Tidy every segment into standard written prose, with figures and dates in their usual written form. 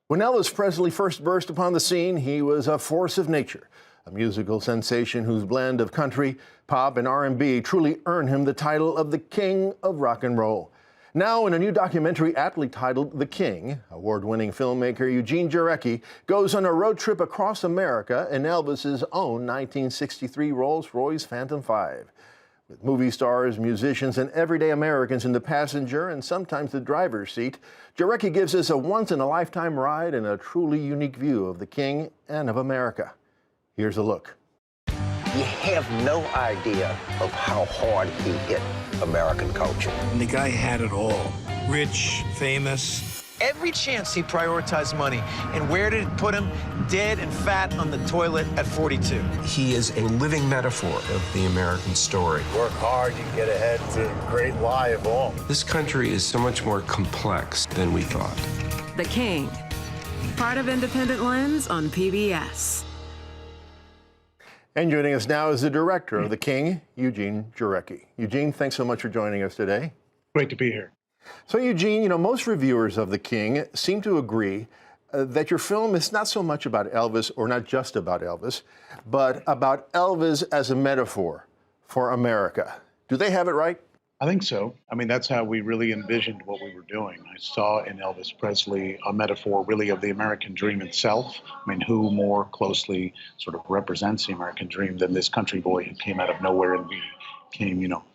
When Elvis Presley first burst upon the scene, he was a force of nature, a musical sensation whose blend of country, pop, and R&B truly earned him the title of the King of Rock and Roll. Now, in a new documentary aptly titled The King, award-winning filmmaker Eugene Jarecki goes on a road trip across America in Elvis's own 1963 Rolls-Royce Phantom 5. With movie stars, musicians, and everyday Americans in the passenger and sometimes the driver's seat, Jarecki gives us a once-in-a-lifetime ride and a truly unique view of the King and of America. Here's a look. You have no idea of how hard he hit American culture. And the guy had it all. Rich, famous. Every chance he prioritized money. And where did it put him? Dead and fat on the toilet at 42. He is a living metaphor of the American story. Work hard, you get ahead. It's a great lie of all. This country is so much more complex than we thought. The King, part of Independent Lens on PBS. And joining us now is the director of The King, Eugene Jarecki. Eugene, thanks so much for joining us today. Great to be here. So, Eugene, most reviewers of The King seem to agree that your film is not so much about Elvis, or not just about Elvis, but about Elvis as a metaphor for America. Do they have it right? I think so. I mean, that's how we really envisioned what we were doing. I saw in Elvis Presley a metaphor really of the American dream itself. I mean, who more closely sort of represents the American dream than this country boy who came out of nowhere and became,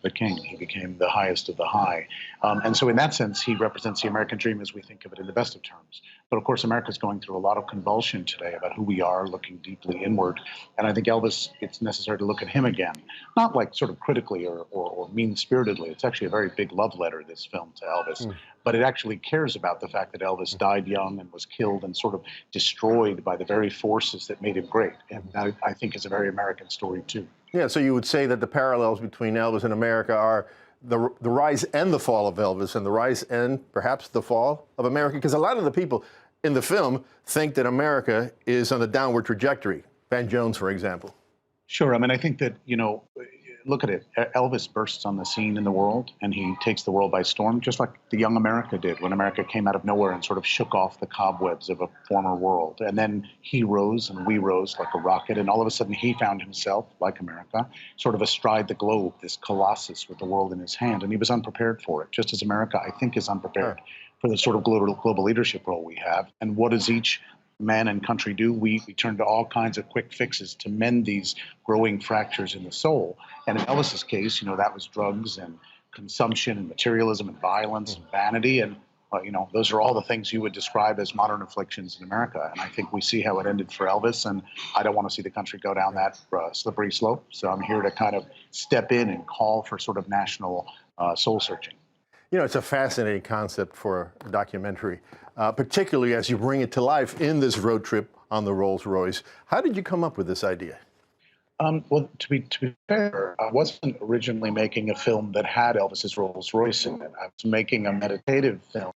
the king. He became the highest of the high. And so in that sense, he represents the American dream as we think of it in the best of terms. But of course, America's going through a lot of convulsion today about who we are, looking deeply inward. And I think Elvis, it's necessary to look at him again, not like sort of critically or mean-spiritedly. It's actually a very big love letter, this film, to Elvis. But it actually cares about the fact that Elvis died young and was killed and sort of destroyed by the very forces that made him great. And that, I think, is a very American story, too. Yeah, so you would say that the parallels between Elvis and America are the rise and the fall of Elvis and the rise and perhaps the fall of America? Because a lot of the people in the film think that America is on a downward trajectory. Van Jones, for example. Sure. I mean, I think that, look at it. Elvis bursts on the scene in the world, and he takes the world by storm, just like the young America did when America came out of nowhere and sort of shook off the cobwebs of a former world. And then he rose and we rose like a rocket, and all of a sudden he found himself, like America, sort of astride the globe, this colossus with the world in his hand, and he was unprepared for it, just as America, I think, is unprepared for the sort of global leadership role we have. And what does each man and country do? We turn to all kinds of quick fixes to mend these growing fractures in the soul. And in Elvis's case, that was drugs and consumption and materialism and violence and vanity. And, those are all the things you would describe as modern afflictions in America. And I think we see how it ended for Elvis. And I don't want to see the country go down that slippery slope. So I'm here to kind of step in and call for sort of national soul searching. It's a fascinating concept for a documentary, particularly as you bring it to life in this road trip on the Rolls-Royce. How did you come up with this idea? Well, to be fair, I wasn't originally making a film that had Elvis's Rolls-Royce in it. I was making a meditative film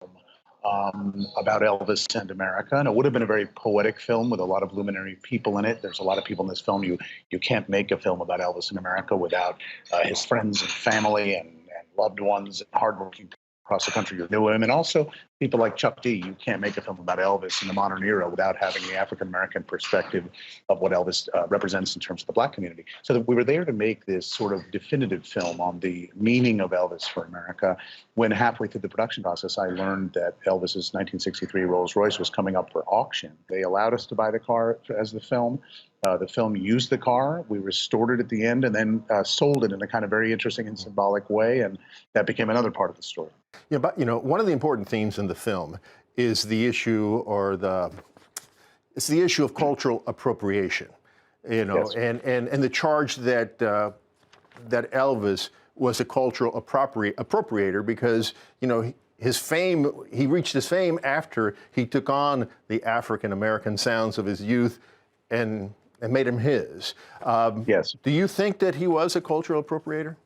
about Elvis and America, and it would have been a very poetic film with a lot of luminary people in it. There's a lot of people in this film. You can't make a film about Elvis in America without his friends and family and loved ones, hardworking people across the country who knew him, and also people like Chuck D. You can't make a film about Elvis in the modern era without having the African-American perspective of what Elvis represents in terms of the Black community. So that we were there to make this sort of definitive film on the meaning of Elvis for America. When halfway through the production process, I learned that Elvis's 1963 Rolls-Royce was coming up for auction. They allowed us to buy the car as the film. The film used the car. We restored it at the end and then sold it in a kind of very interesting and symbolic way. And that became another part of the story. Yeah, but one of the important themes in the film is the issue, it's the issue of cultural appropriation. Yes. and the charge that that Elvis was a cultural appropriator because his fame, he reached his fame after he took on the African American sounds of his youth and made him his. Yes. Do you think that he was a cultural appropriator?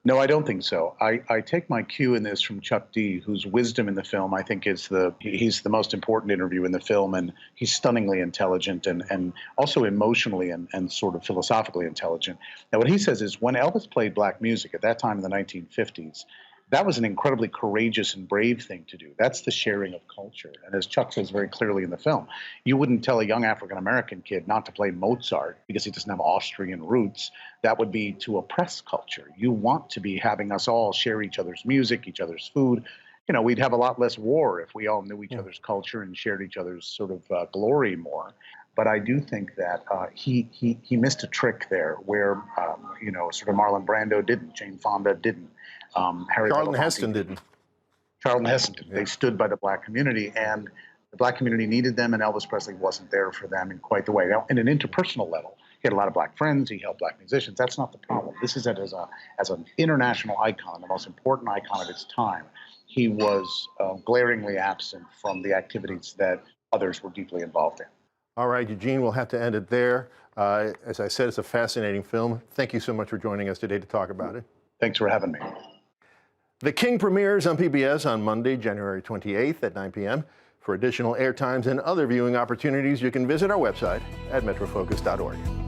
No, I don't think so. I take my cue in this from Chuck D, whose wisdom in the film I think is he's the most important interview in the film, and he's stunningly intelligent and also emotionally and sort of philosophically intelligent. Now, what he says is when Elvis played black music at that time in the 1950s, That was an incredibly courageous and brave thing to do. That's the sharing of culture. And as Chuck says very clearly in the film, you wouldn't tell a young African-American kid not to play Mozart because he doesn't have Austrian roots. That would be to oppress culture. You want to be having us all share each other's music, each other's food. You know, we'd have a lot less war if we all knew each other's culture and shared each other's sort of glory more. But I do think that he missed a trick there where, you know, sort of Marlon Brando didn't, Jane Fonda didn't. Charlton Heston didn't. Charlton Heston didn't. They stood by the Black community, and the Black community needed them, and Elvis Presley wasn't there for them in quite the way. Now, in an interpersonal level, he had a lot of Black friends. He helped Black musicians. That's not the problem. This is as an international icon, the most important icon of its time. He was glaringly absent from the activities that others were deeply involved in. All right, Eugene, we'll have to end it there. As I said, it's a fascinating film. Thank you so much for joining us today to talk about it. Thanks for having me. The King premieres on PBS on Monday, January 28th at 9 p.m. For additional airtimes and other viewing opportunities, you can visit our website at metrofocus.org.